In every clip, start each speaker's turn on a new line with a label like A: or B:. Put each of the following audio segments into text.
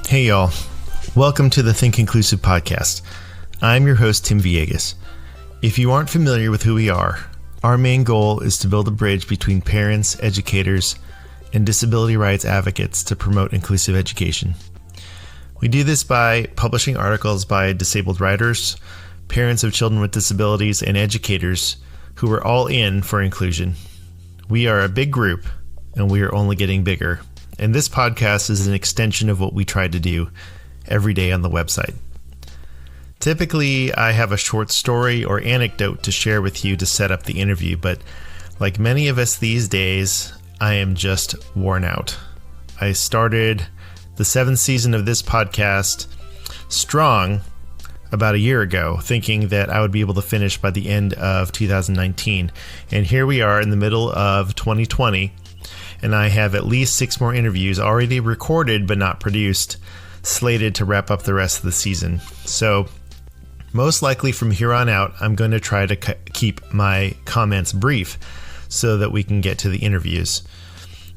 A: Hey y'all, welcome to the Think Inclusive podcast. I'm your host, Tim Villegas. If you aren't familiar with who we are, our main goal is to build a bridge between parents, educators, and disability rights advocates to promote inclusive education. We do this by publishing articles by disabled writers, parents of children with disabilities, and educators who are all in for inclusion. We are a big group, and we are only getting bigger. And this podcast is an extension of what we try to do every day on the website. Typically, I have a short story or anecdote to share with you to set up the interview, but like many of us these days, I am just worn out. I started the 7th season of this podcast strong about a year ago, thinking that I would be able to finish by the end of 2019. And here we are in the middle of 2020, and I have at least 6 more interviews already recorded but not produced, slated to wrap up the rest of the season. So most likely from here on out, I'm going to try to keep my comments brief so that we can get to the interviews.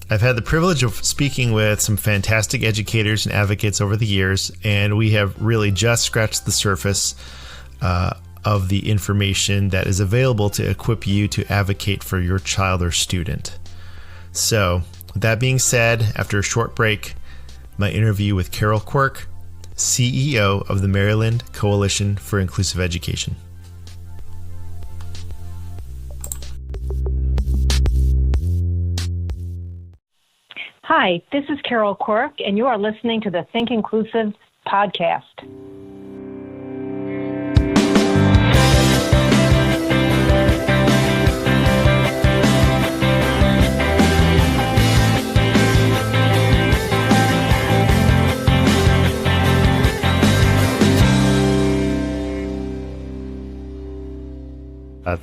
A: I've had the privilege of speaking with some fantastic educators and advocates over the years, and we have really just scratched the surface of the information that is available to equip you to advocate for your child or student. So, with that being said, after a short break, my interview with Carol Quirk, CEO of the Maryland Coalition for Inclusive Education.
B: Hi, this is Carol Quirk, and you are listening to the Think Inclusive podcast.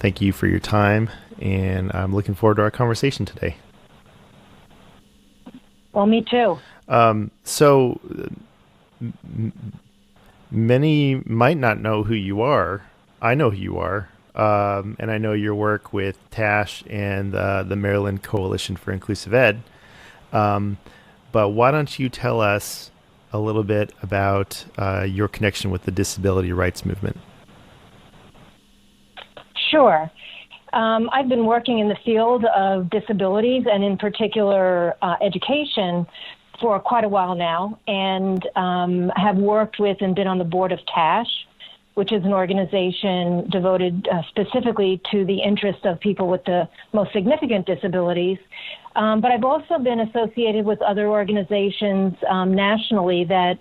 A: Thank you for your time, and I'm looking forward to our conversation today.
B: Well, me too.
A: So many might not know who you are. I know who you are, and I know your work with TASH and the Maryland Coalition for Inclusive Ed. But why don't you tell us a little bit about your connection with the disability rights movement?
B: Sure. I've been working in the field of disabilities and in particular education for quite a while now, and have worked with and been on the board of TASH, which is an organization devoted specifically to the interest of people with the most significant disabilities. But I've also been associated with other organizations nationally that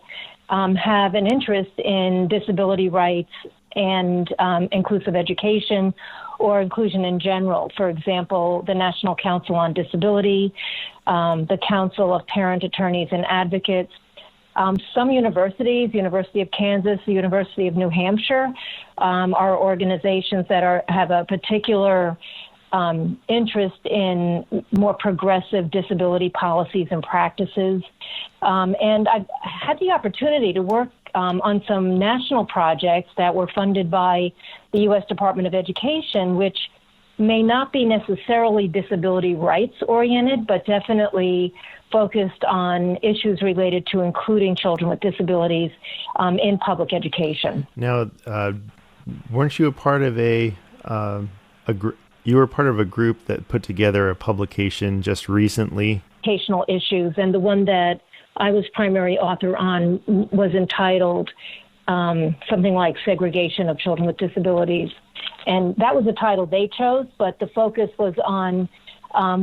B: have an interest in disability rights and inclusive education or inclusion in general. For example, the National Council on Disability, the Council of Parent Attorneys and Advocates, some universities, University of Kansas, the University of New Hampshire, are organizations that have a particular interest in more progressive disability policies and practices. And I've had the opportunity to work on some national projects that were funded by the U.S. Department of Education, which may not be necessarily disability rights oriented, but definitely focused on issues related to including children with disabilities in public education.
A: Now, weren't you a part of you were part of a group that put together a publication just recently?
B: Educational issues, and the one that I was primary author on was entitled something like Segregation of Children with Disabilities. And that was the title they chose, but the focus was on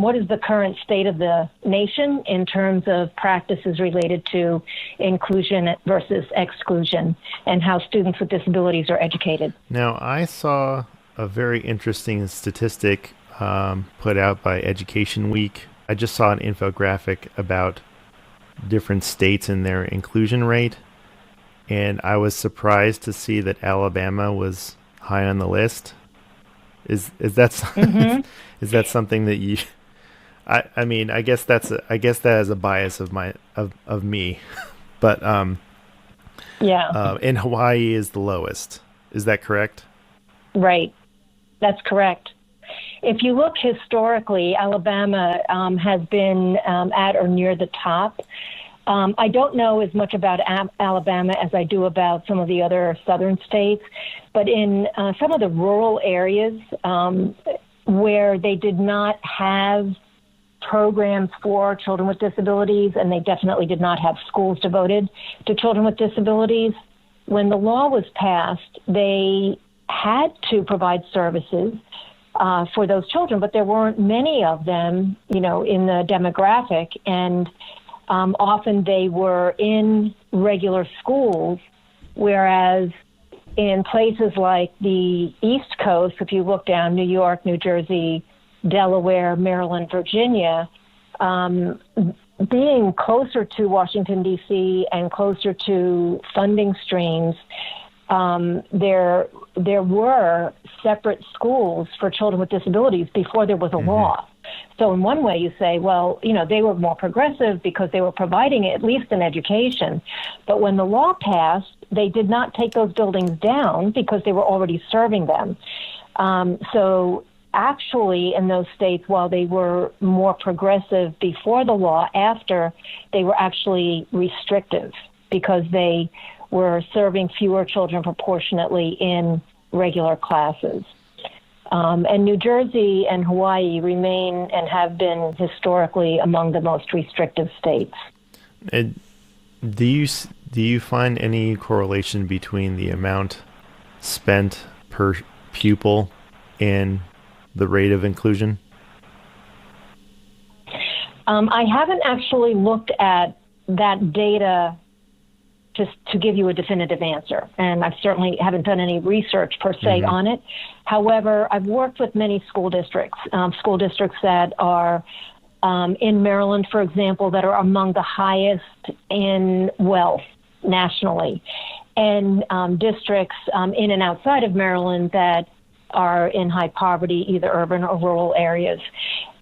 B: what is the current state of the nation in terms of practices related to inclusion versus exclusion and how students with disabilities are educated.
A: Now, I saw a very interesting statistic put out by Education Week. I just saw an infographic about different states and their inclusion rate, and I was surprised to see that Alabama was high on the list. Is that
B: Mm-hmm.
A: is that something that you? I mean, I guess that is a bias of me, but
B: yeah.
A: And Hawaii is the lowest. Is that correct?
B: Right, that's correct. If you look historically, Alabama has been at or near the top I don't know as much about Alabama as I do about some of the other southern states, but in some of the rural areas where they did not have programs for children with disabilities, and they definitely did not have schools devoted to children with disabilities, when the law was passed, they had to provide services for those children, but there weren't many of them, in the demographic, and often they were in regular schools, whereas in places like the East Coast, if you look down New York, New Jersey, Delaware, Maryland, Virginia, being closer to Washington, D.C. and closer to funding streams, there were separate schools for children with disabilities before there was a law. So in one way you say, well, they were more progressive because they were providing at least an education. But when the law passed, they did not take those buildings down because they were already serving them. So actually in those states, while they were more progressive before the law, after they were actually restrictive because they were serving fewer children proportionately in regular classes. And New Jersey and Hawaii remain and have been historically among the most restrictive states.
A: Do you find any correlation between the amount spent per pupil and the rate of inclusion?
B: I haven't actually looked at that data just to give you a definitive answer, and I certainly haven't done any research per se on it. However, I've worked with many school districts that are in Maryland, for example, that are among the highest in wealth nationally, and districts in and outside of Maryland that are in high poverty, either urban or rural areas.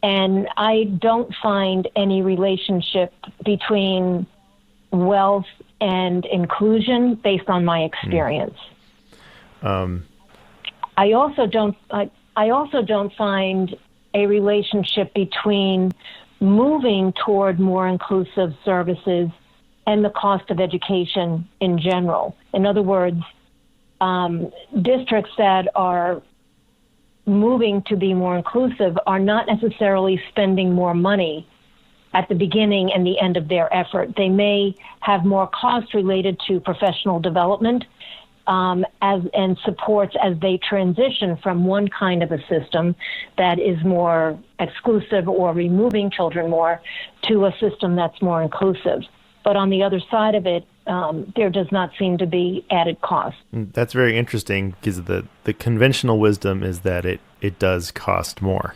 B: And I don't find any relationship between wealth and inclusion based on my experience. I also don't find a relationship between moving toward more inclusive services and the cost of education in general. In other words, districts that are moving to be more inclusive are not necessarily spending more money at the beginning and the end of their effort. They may have more costs related to professional development and supports as they transition from one kind of a system that is more exclusive or removing children more to a system that's more inclusive. But on the other side of it, there does not seem to be added cost.
A: That's very interesting because the conventional wisdom is that it does cost more.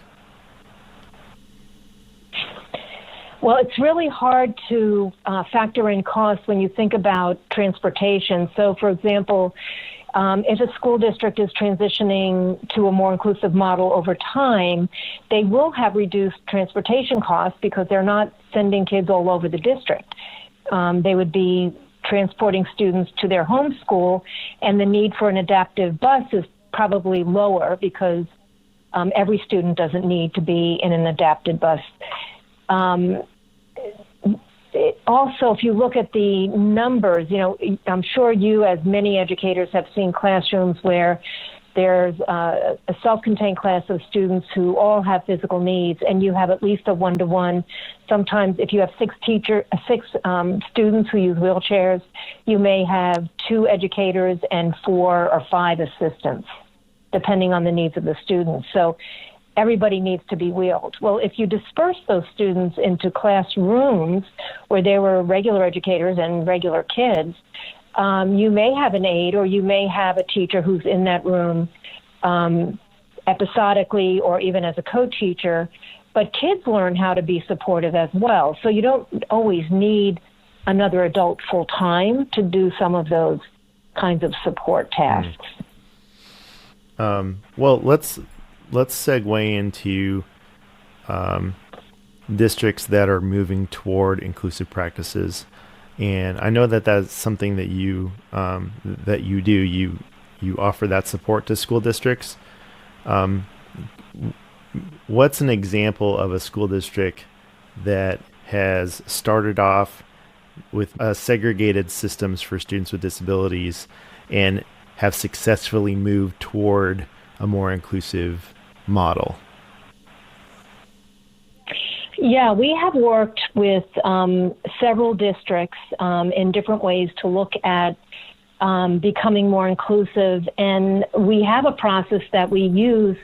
B: Well, it's really hard to factor in costs when you think about transportation. So, for example, if a school district is transitioning to a more inclusive model over time, they will have reduced transportation costs because they're not sending kids all over the district. They would be transporting students to their home school, and the need for an adaptive bus is probably lower because every student doesn't need to be in an adapted bus. Also, if you look at the numbers, I'm sure you, as many educators, have seen classrooms where there's a self-contained class of students who all have physical needs, and you have at least a one-to-one. Sometimes if you have six students who use wheelchairs, you may have 2 educators and 4 or 5 assistants, depending on the needs of the students. So everybody needs to be wheeled. Well, if you disperse those students into classrooms where there were regular educators and regular kids, you may have an aide or you may have a teacher who's in that room episodically or even as a co-teacher, but kids learn how to be supportive as well. So you don't always need another adult full-time to do some of those kinds of support tasks.
A: Well, let's segue into districts that are moving toward inclusive practices. And I know that that's something that you do. You offer that support to school districts. What's an example of a school district that has started off with segregated systems for students with disabilities and have successfully moved toward a more inclusive model?
B: Yeah, we have worked with several districts in different ways to look at becoming more inclusive, and we have a process that we use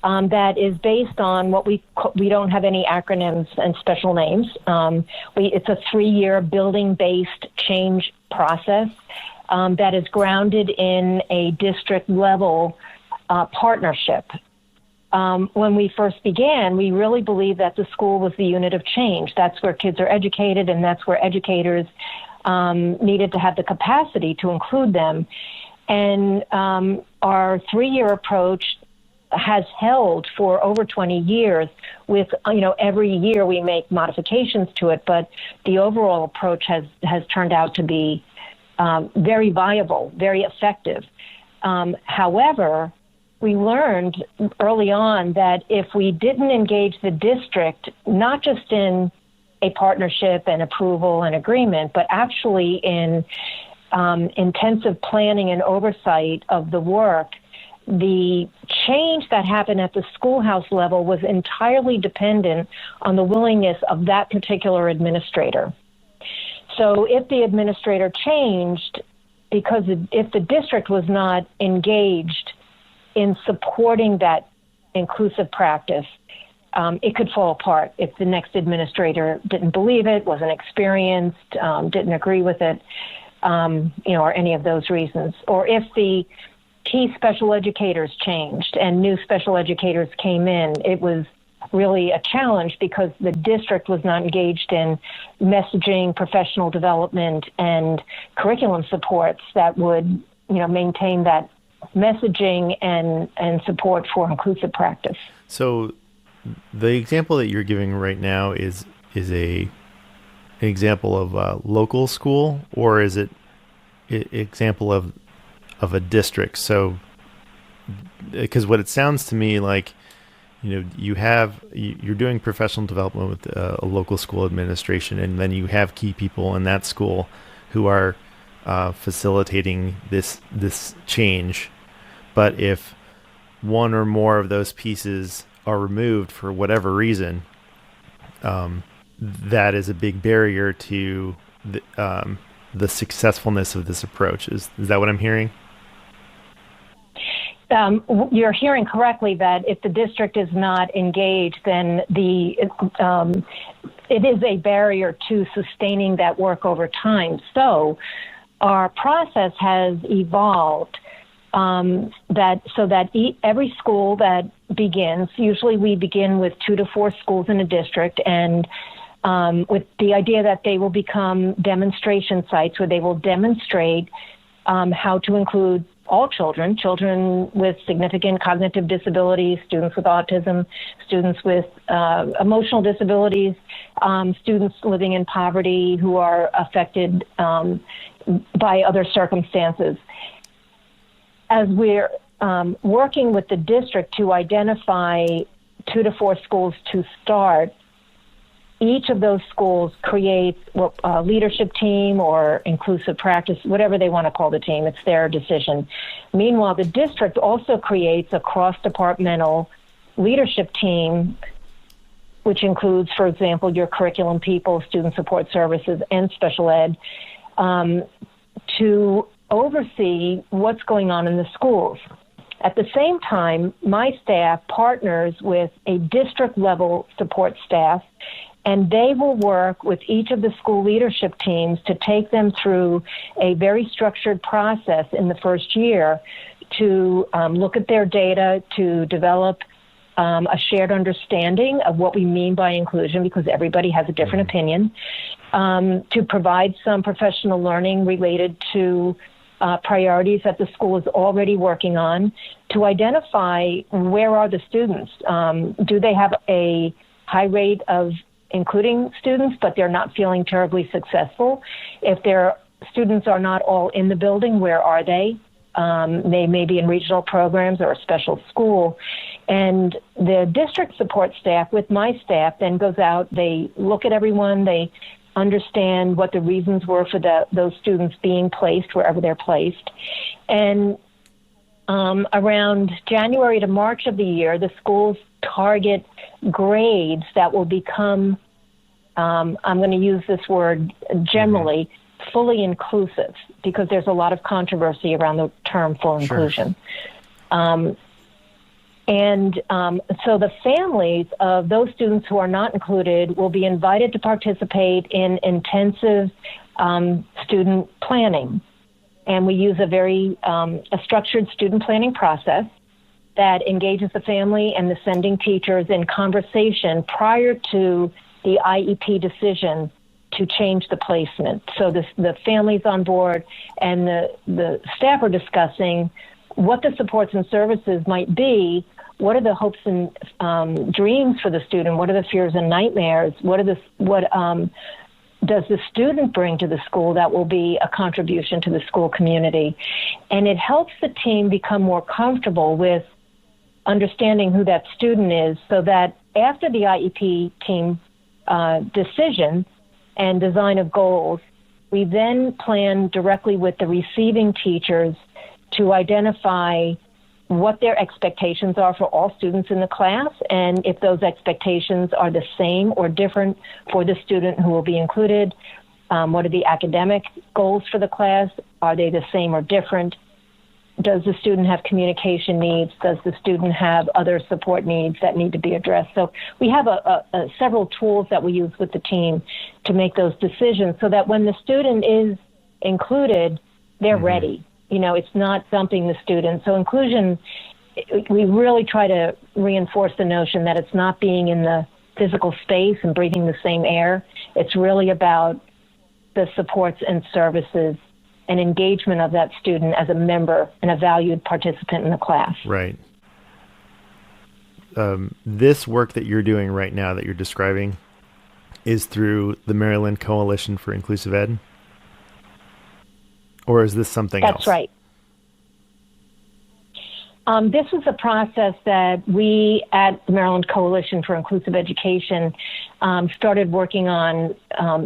B: that is based on what we don't have any acronyms and special names. It's a 3-year building-based change process that is grounded in a district-level partnership. When we first began, we really believed that the school was the unit of change. That's where kids are educated, and that's where educators needed to have the capacity to include them. And our 3-year approach has held for over 20 years with, every year we make modifications to it, but the overall approach has turned out to be very viable, very effective. However, we learned early on that if we didn't engage the district, not just in a partnership and approval and agreement, but actually in intensive planning and oversight of the work, the change that happened at the schoolhouse level was entirely dependent on the willingness of that particular administrator. So if the administrator changed, because if the district was not engaged in supporting that inclusive practice, it could fall apart if the next administrator didn't believe it, wasn't experienced, didn't agree with it, or any of those reasons. Or if the key special educators changed and new special educators came in, it was really a challenge because the district was not engaged in messaging, professional development, and curriculum supports that would, maintain that messaging and support for inclusive practice.
A: So the example that you're giving right now is an example of a local school, or is it an example of a district? So, because what it sounds to me like, you're doing professional development with a local school administration, and then you have key people in that school who are facilitating this change. But if one or more of those pieces are removed for whatever reason, that is a big barrier to the successfulness of this approach. Is that what I'm hearing?
B: You're hearing correctly that if the district is not engaged, then it is a barrier to sustaining that work over time. So our process has evolved every school that begins, usually we begin with 2 to 4 schools in a district, and with the idea that they will become demonstration sites where they will demonstrate how to include all children with significant cognitive disabilities, students with autism, students with emotional disabilities, students living in poverty who are affected by other circumstances. As we're working with the district to identify 2 to 4 schools to start, each of those schools creates a leadership team or inclusive practice, whatever they want to call the team. It's their decision. Meanwhile, the district also creates a cross-departmental leadership team, which includes, for example, your curriculum people, student support services, and special ed, to oversee what's going on in the schools. At the same time, my staff partners with a district-level support staff, and they will work with each of the school leadership teams to take them through a very structured process in the first year to look at their data, to develop a shared understanding of what we mean by inclusion, because everybody has a different opinion, to provide some professional learning related to priorities that the school is already working on, to identify where are the students. Do they have a high rate of including students, but they're not feeling terribly successful? If their students are not all in the building, where are they? They may be in regional programs or a special school. And the district support staff with my staff then goes out, they look at everyone, they understand what the reasons were for those students being placed wherever they're placed. And around January to March of the year, the schools target grades that will become, I'm going to use this word generally, fully inclusive, because there's a lot of controversy around the term full inclusion. So the families of those students who are not included will be invited to participate in intensive student planning. And we use a very a structured student planning process that engages the family and the sending teachers in conversation prior to the IEP decision to change the placement. So the family's on board, and the staff are discussing what the supports and services might be. What are the hopes and dreams for the student? What are the fears and nightmares? What does the student bring to the school that will be a contribution to the school community? And it helps the team become more comfortable with understanding who that student is, so that after the IEP team decision and design of goals, we then plan directly with the receiving teachers to identify what their expectations are for all students in the class, and if those expectations are the same or different for the student who will be included. What are the academic goals for the class? Are they the same or different? Does the student have communication needs? Does the student have other support needs that need to be addressed? So we have several tools that we use with the team to make those decisions, so that when the student is included, they're ready. You know, it's not dumping the student. So inclusion, we really try to reinforce the notion that it's not being in the physical space and breathing the same air. It's really about the supports and services and engagement of that student as a member and a valued participant in the class.
A: Right. This work that you're doing right now that you're describing is through the Maryland Coalition for Inclusive Ed? Or is this something else?
B: That's right. This is a process that we at the Maryland Coalition for Inclusive Education started working on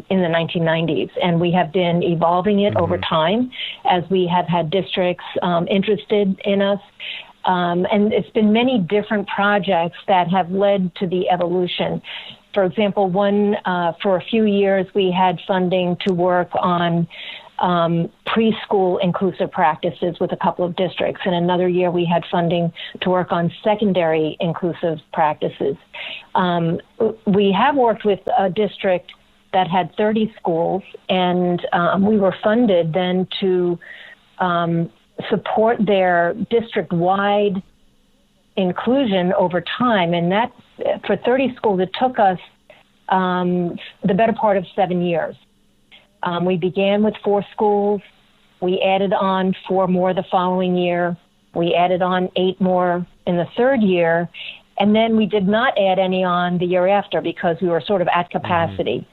B: in the 1990s, and we have been evolving it over time as we have had districts interested in us. And it's been many different projects that have led to the evolution. For example, for a few years, we had funding to work on preschool inclusive practices with a couple of districts. And another year we had funding to work on secondary inclusive practices. We have worked with a district that had 30 schools, and we were funded then to support their district-wide inclusion over time. And that, for 30 schools, it took us the better part of 7 years. We began with 4 schools. We added on 4 more the following year. We added on 8 more in the third year. And then we did not add any on the year after because we were sort of at capacity,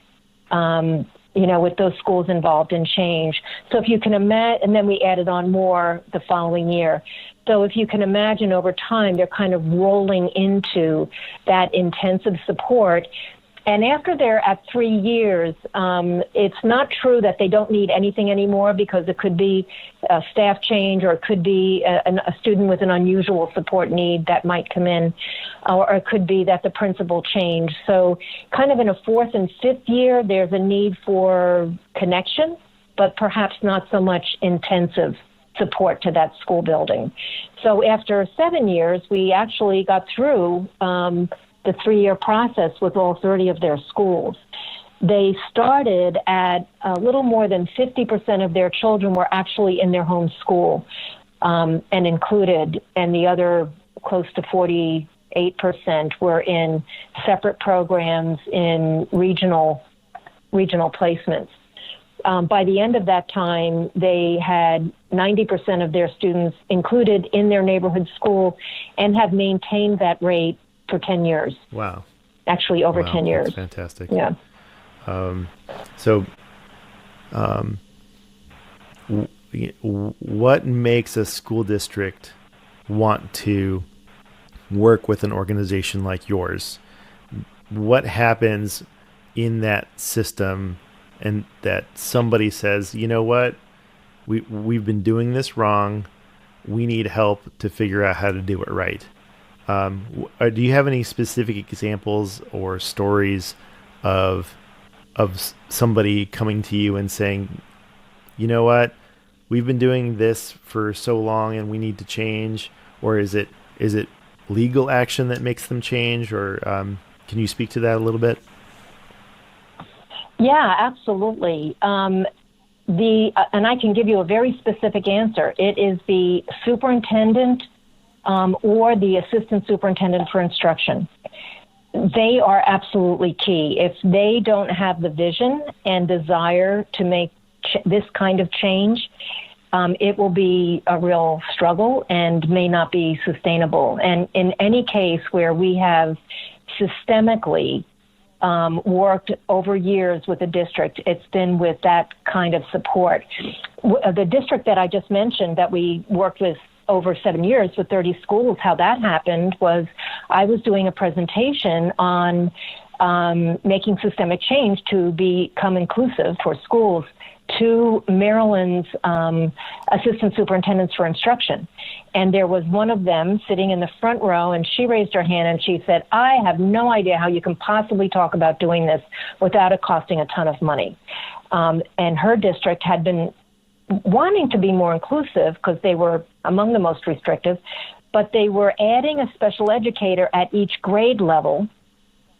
B: with those schools involved in change. So if you can imagine, and then we added on more the following year. So if you can imagine, over time, they're kind of rolling into that intensive support. And after they're at 3 years, it's not true that they don't need anything anymore, because it could be a staff change, or it could be a student with an unusual support need that might come in, or it could be that the principal changed. So kind of in a 4th and 5th year, there's a need for connection, but perhaps not so much intensive support to that school building. So after 7 years, we actually got through the 3-year process with all 30 of their schools. They started at a little more than 50% of their children were actually in their home school and included, and the other close to 48% were in separate programs in regional placements. By the end of that time, they had 90% of their students included in their neighborhood school and have maintained that rate for 10 years.
A: Wow.
B: Actually, over 10 years.
A: That's fantastic.
B: Yeah.
A: What makes a school district want to work with an organization like yours? What happens in that system and that somebody says, you know what, we've been doing this wrong. We need help to figure out how to do it right. Do you have any specific examples or stories of somebody coming to you and saying, you know what, we've been doing this for so long and we need to change? Or is it legal action that makes them change? Or can you speak to that a little bit?
B: Yeah, absolutely. And I can give you a very specific answer. It is the superintendent or the assistant superintendent for instruction. They are absolutely key. If they don't have the vision and desire to make this kind of change, it will be a real struggle and may not be sustainable. And in any case where we have systemically worked over years with a district, it's been with that kind of support. The district that I just mentioned that we worked with over 7 years with 30 schools, how that happened was I was doing a presentation on making systemic change to become inclusive for schools to Maryland's assistant superintendents for instruction. And there was one of them sitting in the front row, and she raised her hand and she said, I have no idea how you can possibly talk about doing this without it costing a ton of money. And her district had been wanting to be more inclusive because they were among the most restrictive, but they were adding a special educator at each grade level,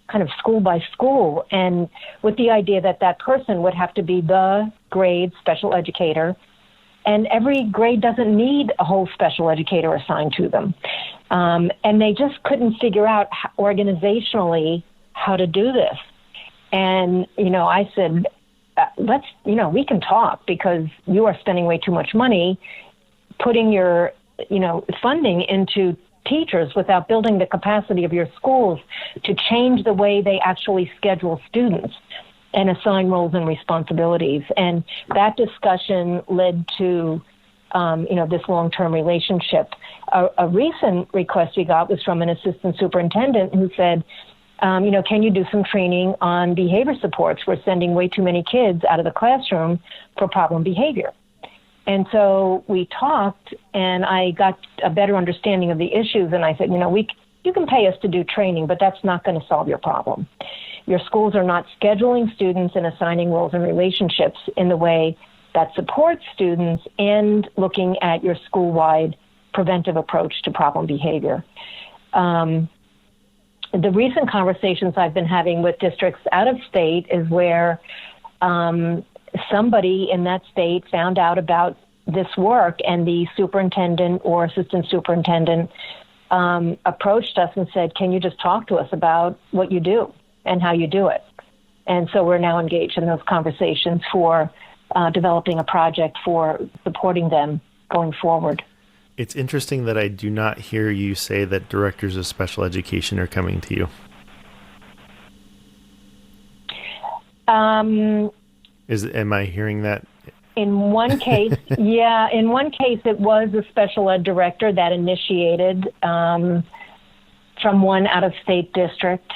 B: kind of school by school, and with the idea that that person would have to be the grade special educator, and every grade doesn't need a whole special educator assigned to them. And they just couldn't figure out organizationally how to do this. And, I said, we can talk because you are spending way too much money putting your, funding into teachers without building the capacity of your schools to change the way they actually schedule students and assign roles and responsibilities. And that discussion led to, this long-term relationship. A recent request we got was from an assistant superintendent who said, can you do some training on behavior supports? We're sending way too many kids out of the classroom for problem behavior. And so we talked, and I got a better understanding of the issues. And I said, you can pay us to do training, but that's not going to solve your problem. Your schools are not scheduling students and assigning roles and relationships in the way that supports students and looking at your school-wide preventive approach to problem behavior. The recent conversations I've been having with districts out of state is where somebody in that state found out about this work, and the superintendent or assistant superintendent approached us and said, can you just talk to us about what you do and how you do it? And so we're now engaged in those conversations for developing a project for supporting them going forward.
A: It's interesting that I do not hear you say that directors of special education are coming to you. Am I hearing that?
B: In one case, in one case it was a special ed director that initiated from one out-of-state district.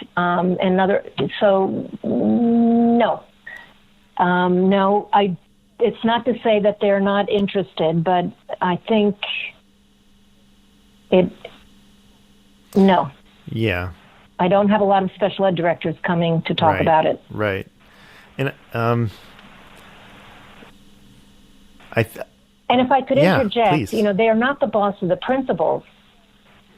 B: It's not to say that they're not interested, but I think no. Yeah. I don't have a lot of special ed directors coming to talk about it.
A: Right. And
B: and if I could interject,
A: please.
B: They are not the boss of the principals.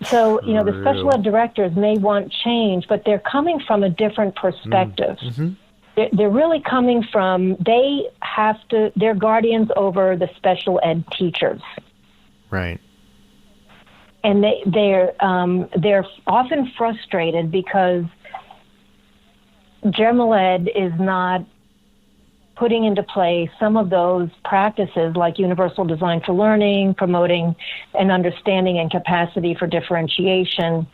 B: So, the special ed directors may want change, but they're coming from a different perspective. Mm-hmm. They're really coming from, they're guardians over the special ed teachers.
A: Right.
B: And they're often frustrated because general ed is not putting into place some of those practices like universal design for learning, promoting an understanding and capacity for differentiation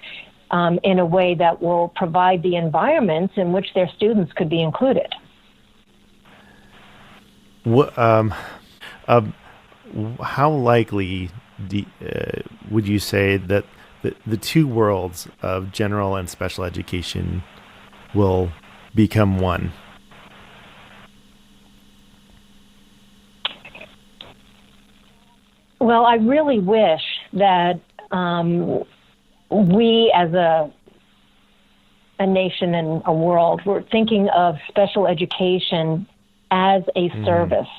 B: in a way that will provide the environments in which their students could be included.
A: How likely would you say that the two worlds of general and special education will become one?
B: Well, I really wish that we as a nation and a world were thinking of special education as a service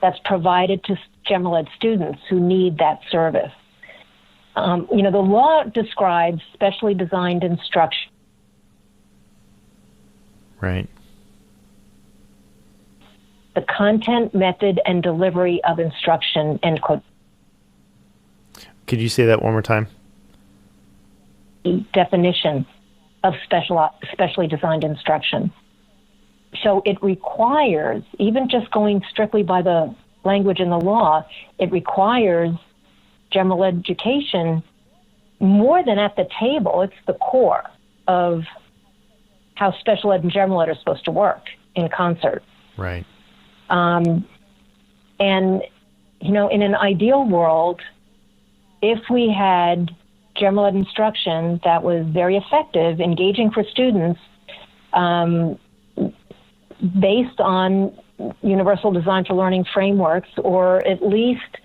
B: that's provided to general ed students who need that service. The law describes specially designed instruction.
A: Right.
B: The content, method, and delivery of instruction, end quote.
A: Could you say that one more time?
B: Definition of specially designed instruction. So it requires, even just going strictly by the language in the law, it requires general education more than at the table. It's the core of how special ed and general ed are supposed to work in concert.
A: Right.
B: And, in an ideal world, if we had general ed instruction that was very effective, engaging for students, based on universal design for learning frameworks, or at least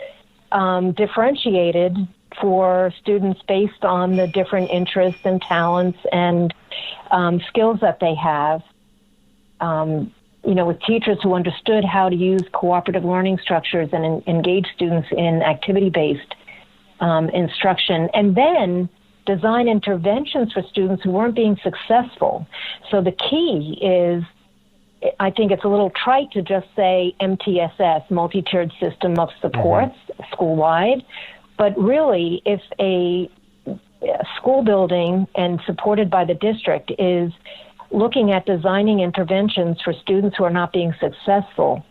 B: differentiated for students based on the different interests and talents and skills that they have, with teachers who understood how to use cooperative learning structures and engage students in activity-based instruction, and then design interventions for students who weren't being successful. So the key is, I think it's a little trite to just say MTSS, multi-tiered system of supports, school-wide, but really if a school building and supported by the district is looking at designing interventions for students who are not being successful,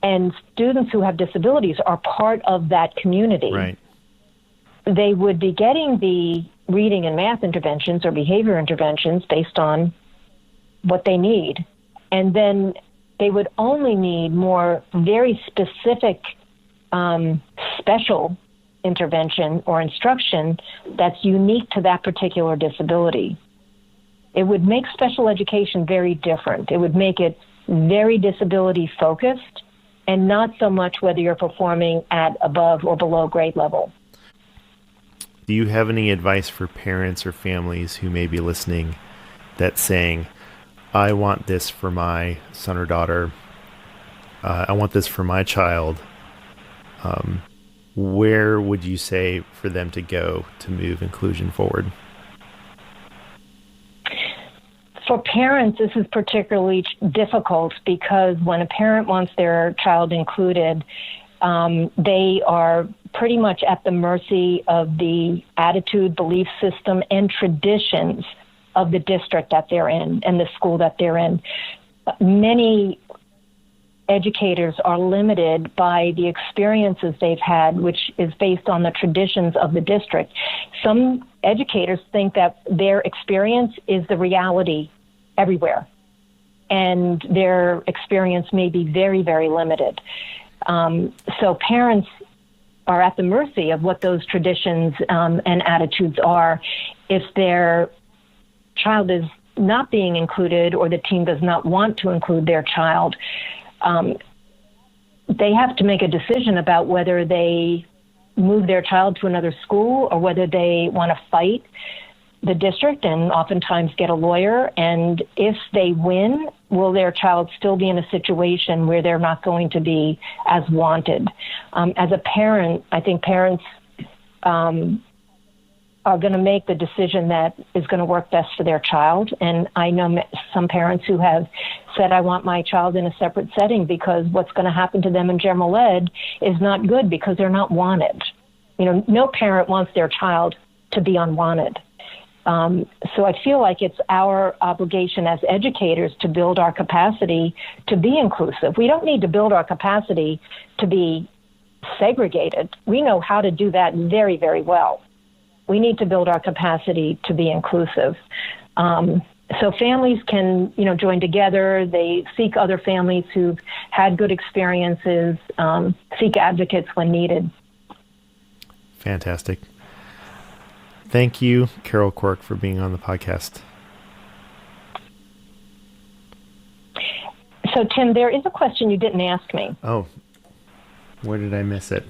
B: and students who have disabilities are part of that community,
A: right,
B: they would be getting the reading and math interventions or behavior interventions based on what they need. And then they would only need more very specific special intervention or instruction that's unique to that particular disability. It would make special education very different. It would make it very disability focused and not so much whether you're performing at above or below grade level.
A: Do you have any advice for parents or families who may be listening that's saying, I want this for my son or daughter, I want this for my child? Where would you say for them to go to move inclusion forward?
B: For parents, this is particularly difficult because when a parent wants their child included, they are pretty much at the mercy of the attitude, belief system, and traditions of the district that they're in and the school that they're in. Many educators are limited by the experiences they've had, which is based on the traditions of the district. Some educators think that their experience is the reality everywhere, and their experience may be very, very limited. So parents are at the mercy of what those traditions and attitudes are. If their child is not being included or the team does not want to include their child, they have to make a decision about whether they move their child to another school or whether they want to fight the district and oftentimes get a lawyer. And if they win, will their child still be in a situation where they're not going to be as wanted? As a parent, I think parents are going to make the decision that is going to work best for their child. And I know some parents who have said, I want my child in a separate setting because what's going to happen to them in general ed is not good because they're not wanted. No parent wants their child to be unwanted. So I feel like it's our obligation as educators to build our capacity to be inclusive. We don't need to build our capacity to be segregated. We know how to do that very, very well. We need to build our capacity to be inclusive. So families can, join together. They seek other families who've had good experiences, seek advocates when needed.
A: Fantastic. Thank you, Carol Quirk, for being on the podcast.
B: So, Tim, there is a question you didn't ask me.
A: Oh, where did I miss it?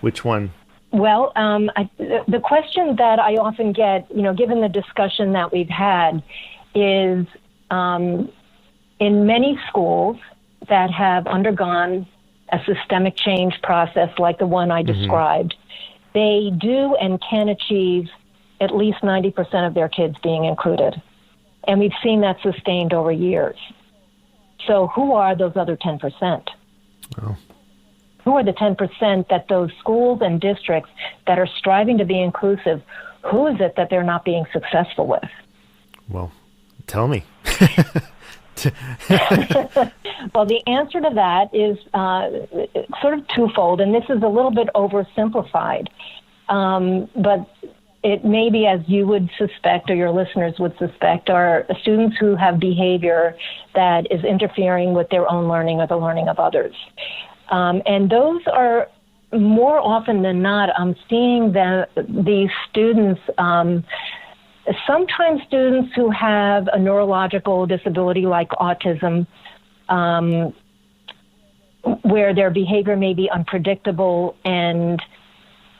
A: Which one?
B: Well, the question that I often get, given the discussion that we've had, is in many schools that have undergone a systemic change process like the one I described, they do and can achieve at least 90% of their kids being included. And we've seen that sustained over years. So who are those other 10%?
A: Oh.
B: Who are the 10% that those schools and districts that are striving to be inclusive, who is it that they're not being successful with?
A: Well, tell me.
B: Well, the answer to that is sort of twofold, and this is a little bit oversimplified. But it may be, as you would suspect, or your listeners would suspect, are students who have behavior that is interfering with their own learning or the learning of others. And those are, more often than not, I'm seeing these students, sometimes students who have a neurological disability like autism, where their behavior may be unpredictable and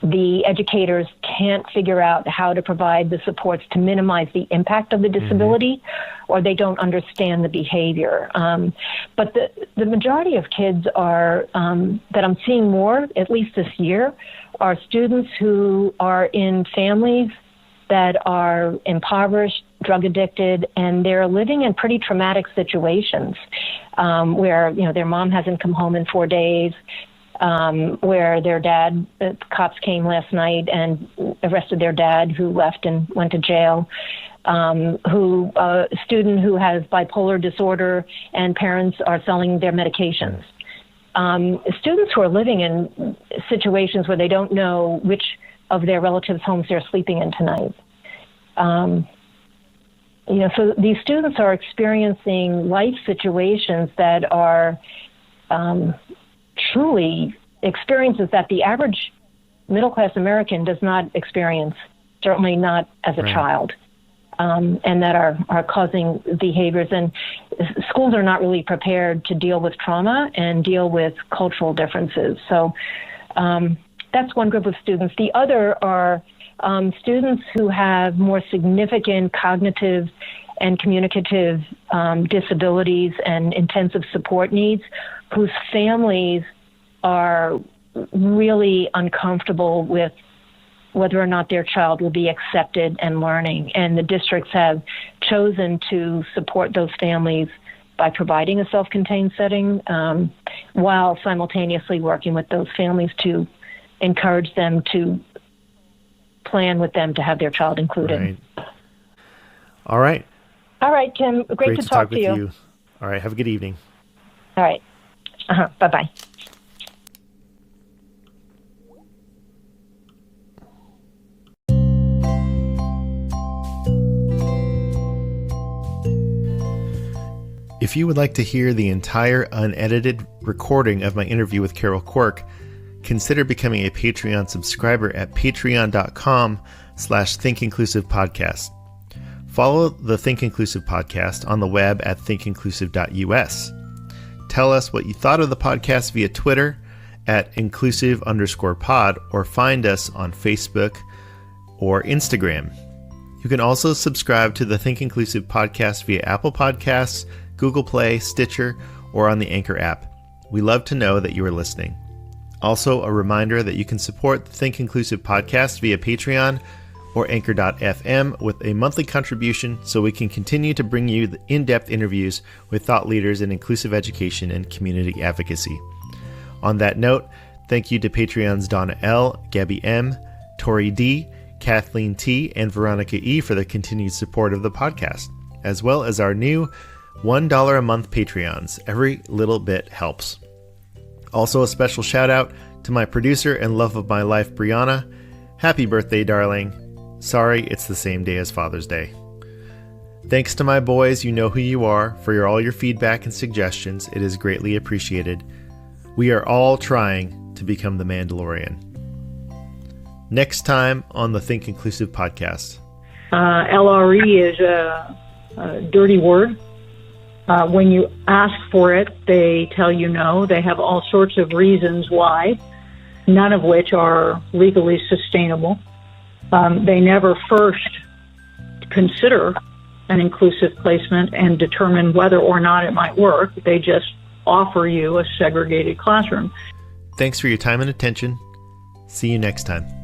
B: the educators can't figure out how to provide the supports to minimize the impact of the disability, or they don't understand the behavior. But the majority of kids are, that I'm seeing more, at least this year, are students who are in families that are impoverished, drug addicted, and they're living in pretty traumatic situations where, their mom hasn't come home in 4 days, where their dad, the cops came last night and arrested their dad, who left and went to jail, a student who has bipolar disorder and parents are selling their medications. Students who are living in situations where they don't know which of their relatives' homes they're sleeping in tonight. So these students are experiencing life situations that are truly experiences that the average middle-class American does not experience, certainly not as a child, and that are causing behaviors. And schools are not really prepared to deal with trauma and deal with cultural differences. So that's one group of students. The other are students who have more significant cognitive and communicative disabilities and intensive support needs, whose families are really uncomfortable with whether or not their child will be accepted and learning. And the districts have chosen to support those families by providing a self-contained setting, while simultaneously working with those families to encourage them to plan with them to have their child included.
A: Right. All right.
B: All right, Tim. Great to talk to you.
A: All right. Have a good evening.
B: All right. Bye-bye.
A: If you would like to hear the entire unedited recording of my interview with Carol Quirk, consider becoming a Patreon subscriber at patreon.com/thinkinclusivepodcast. Follow the Think Inclusive podcast on the web at thinkinclusive.us. Tell us what you thought of the podcast via Twitter at inclusive_pod, or find us on Facebook or Instagram. You can also subscribe to the Think Inclusive podcast via Apple Podcasts, Google Play, Stitcher, or on the Anchor app. We love to know that you are listening. Also, a reminder that you can support the Think Inclusive podcast via Patreon or Anchor.fm with a monthly contribution so we can continue to bring you the in-depth interviews with thought leaders in inclusive education and community advocacy. On that note, thank you to Patreons Donna L., Gabby M., Tori D., Kathleen T., and Veronica E. for the continued support of the podcast, as well as our new $1 a month Patreons. Every little bit helps. Also, a special shout out to my producer and love of my life, Brianna. Happy birthday, darling. Sorry, it's the same day as Father's Day. Thanks to my boys, you know who you are, for all your feedback and suggestions. It is greatly appreciated. We are all trying to become the Mandalorian. Next time on the Think Inclusive podcast.
C: LRE is a dirty word. When you ask for it, they tell you no. They have all sorts of reasons why. none of which are legally sustainable. They never first consider an inclusive placement and determine whether or not it might work. They just offer you a segregated classroom.
A: Thanks for your time and attention. See you next time.